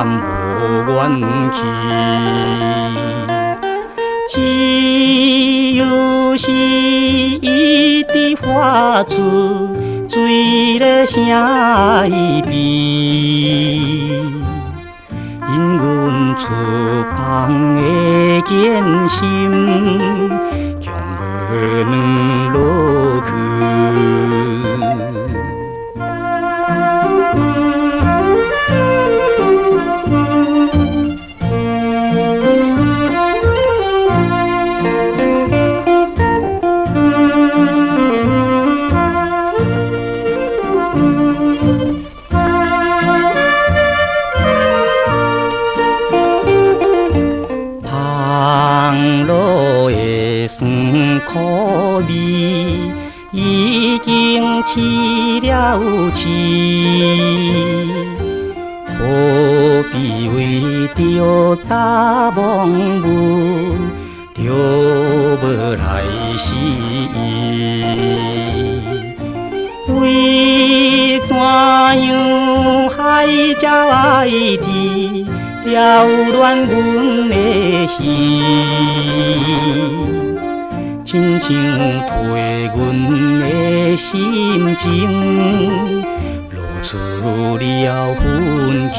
无怨气。只有是伊伫发出水的声伊悲，因阮出芳的艰辛，强无软落去。香炉的酸苦味已经试了试，何必为着大忙舞，就要来死？为怎样害这爱弟扰乱阮的心？亲像替阮的心情露出了痕迹。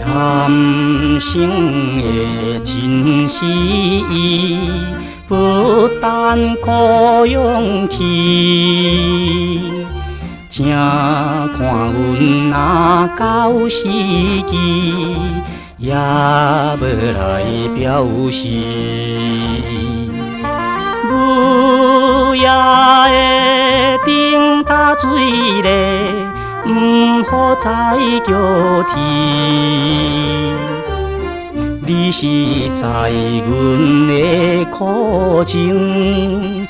男性的真实意，不但可勇气，正看阮若到死期，也要来表示。母爷的顶塔水咧，唔好再叫天。你是知阮的苦情，